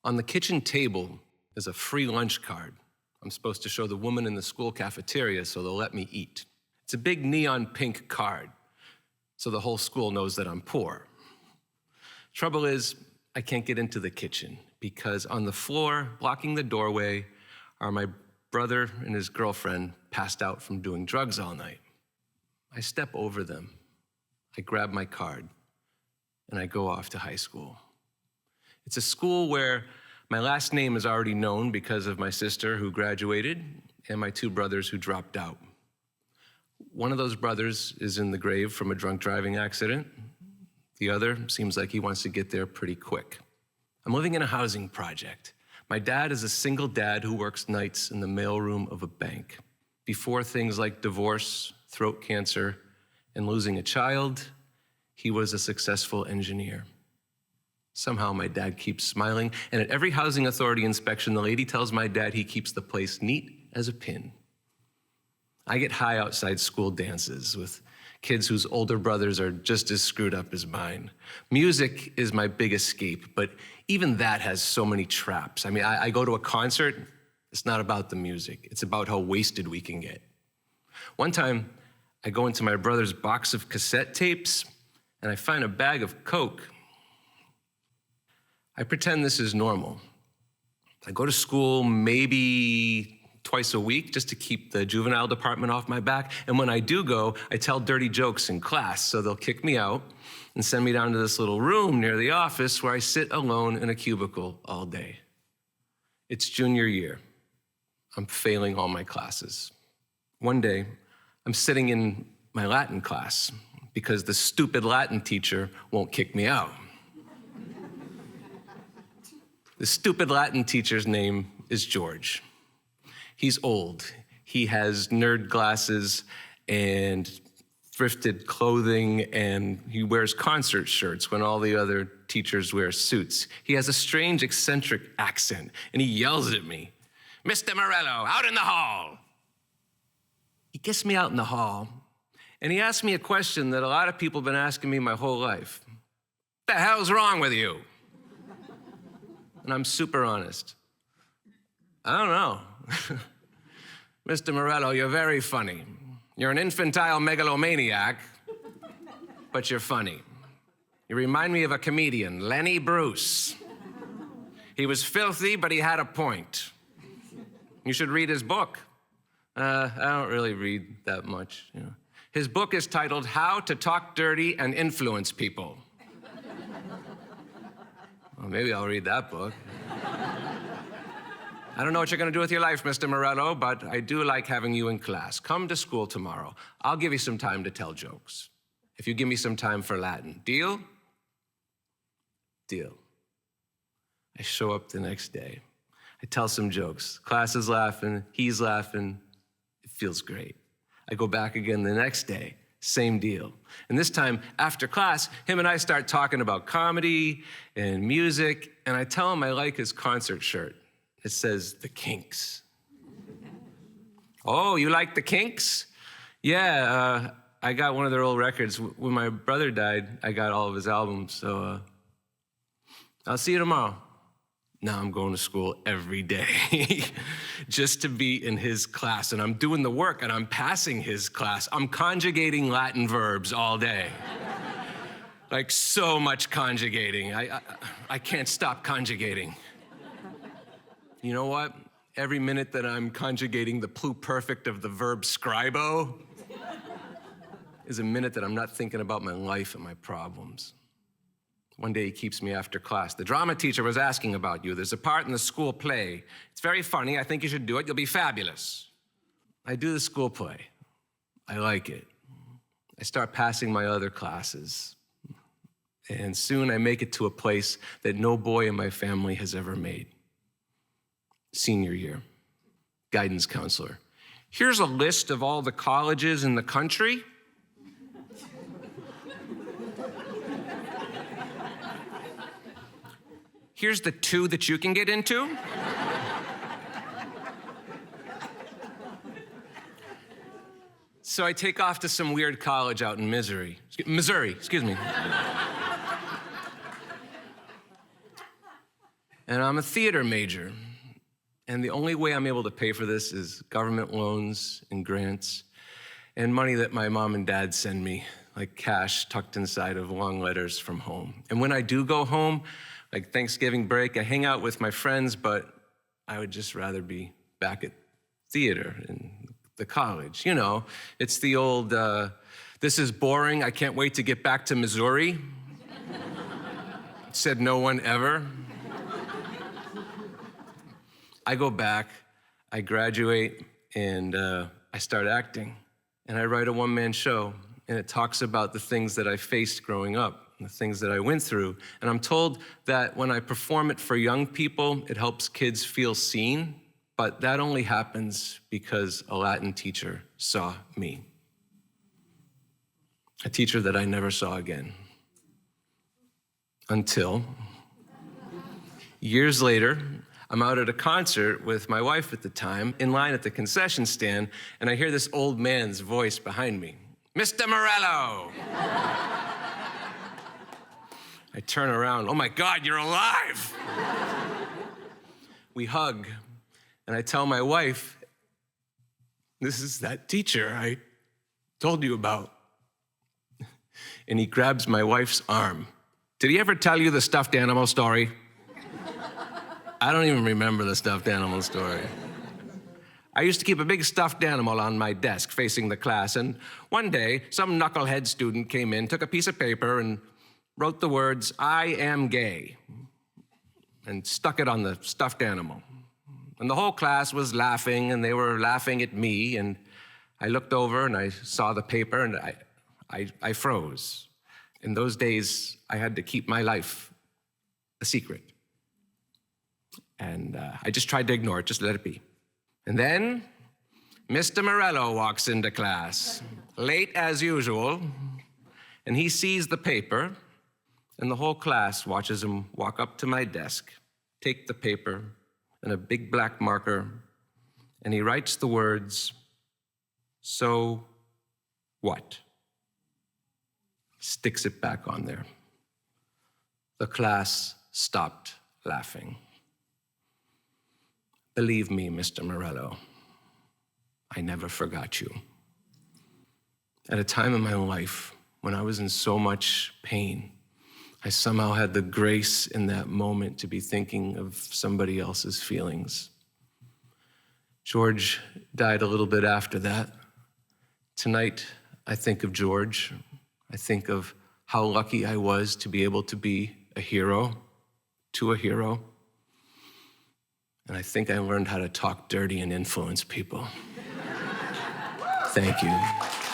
On the kitchen table is a free lunch card. I'm supposed to show the woman in the school cafeteria so they'll let me eat. It's a big neon pink card, so the whole school knows that I'm poor. Trouble is, I can't get into the kitchen because on the floor, blocking the doorway, are my brother and his girlfriend passed out from doing drugs all night. I step over them, I grab my card, and I go off to high school. It's a school where my last name is already known because of my sister who graduated and my two brothers who dropped out. One of those brothers is in the grave from a drunk driving accident. The other seems like he wants to get there pretty quick. I'm living in a housing project. My dad is a single dad who works nights in the mailroom of a bank. Before things like divorce, throat cancer, and losing a child, he was a successful engineer. Somehow my dad keeps smiling, and at every housing authority inspection, the lady tells my dad he keeps the place neat as a pin. I get high outside school dances with kids whose older brothers are just as screwed up as mine. Music is my big escape, but even that has so many traps. I mean, I go to a concert, it's not about the music, it's about how wasted we can get. One time, I go into my brother's box of cassette tapes, and I find a bag of Coke. I pretend this is normal. I go to school maybe twice a week just to keep the juvenile department off my back. And when I do go, I tell dirty jokes in class, so they'll kick me out and send me down to this little room near the office where I sit alone in a cubicle all day. It's junior year. I'm failing all my classes. One day, I'm sitting in my Latin class because the stupid Latin teacher won't kick me out. The stupid Latin teacher's name is George. He's old. He has nerd glasses and thrifted clothing, and he wears concert shirts when all the other teachers wear suits. He has a strange, eccentric accent, and he yells at me, "Mr. Morello, out in the hall!" He gets me out in the hall, and he asks me a question that a lot of people have been asking me my whole life. "The hell's wrong with you?" And I'm super honest. I don't know. Mr. Morello, you're very funny. You're an infantile megalomaniac, but you're funny. You remind me of a comedian, Lenny Bruce. He was filthy, but he had a point. You should read his book. I don't really read that much. You know. His book is titled How to Talk Dirty and Influence People. Well, maybe I'll read that book. I don't know what you're going to do with your life, Mr. Morello, but I do like having you in class. Come to school tomorrow. I'll give you some time to tell jokes. If you give me some time for Latin. Deal? Deal. I show up the next day. I tell some jokes. Class is laughing. He's laughing. It feels great. I go back again the next day. Same deal. And this time, after class, him and I start talking about comedy and music, and I tell him I like his concert shirt. It says, The Kinks. "Oh, you like The Kinks?" "Yeah, I got one of their old records. When my brother died, I got all of his albums, so I'll see you tomorrow." Now I'm going to school every day just to be in his class, and I'm doing the work, and I'm passing his class. I'm conjugating Latin verbs all day. Like so much conjugating. I can't stop conjugating. You know what? Every minute that I'm conjugating the pluperfect of the verb scribo is a minute that I'm not thinking about my life and my problems. One day he keeps me after class. "The drama teacher was asking about you. There's a part in the school play. It's very funny. I think you should do it. You'll be fabulous." I do the school play. I like it. I start passing my other classes. And soon I make it to a place that no boy in my family has ever made. Senior year, guidance counselor. "Here's a list of all the colleges in the country. Here's the 2 that you can get into. So I take off to some weird college out in Missouri. and I'm a theater major. And the only way I'm able to pay for this is government loans and grants and money that my mom and dad send me, like cash tucked inside of long letters from home. And when I do go home, like Thanksgiving break, I hang out with my friends, but I would just rather be back at theater in the college. You know, it's the old, this is boring, I can't wait to get back to Missouri. Said no one ever. I go back, I graduate, and I start acting. And I write a one-man show, and it talks about the things that I faced growing up, the things that I went through. And I'm told that when I perform it for young people, it helps kids feel seen, but that only happens because a Latin teacher saw me. A teacher that I never saw again. Until years later, I'm out at a concert with my wife at the time, in line at the concession stand, and I hear this old man's voice behind me. Mr. Morello! I turn around, oh my God, you're alive! We hug, and I tell my wife, this is that teacher I told you about. And he grabs my wife's arm. Did he ever tell you the stuffed animal story? I don't even remember the stuffed animal story. I used to keep a big stuffed animal on my desk facing the class, and one day, some knucklehead student came in, took a piece of paper, and wrote the words, "I am gay," and stuck it on the stuffed animal. And the whole class was laughing, and they were laughing at me, and I looked over and I saw the paper, and I froze. In those days, I had to keep my life a secret. And I just tried to ignore it, just let it be. And then Mr. Morello walks into class, late as usual, and he sees the paper, and the whole class watches him walk up to my desk, take the paper and a big black marker, and he writes the words, "So what?" Sticks it back on there. The class stopped laughing. Believe me, Mr. Morello, I never forgot you. At a time in my life when I was in so much pain, I somehow had the grace in that moment to be thinking of somebody else's feelings. George died a little bit after that. Tonight, I think of George. I think of how lucky I was to be able to be a hero to a hero. And I think I learned how to talk dirty and influence people. Thank you.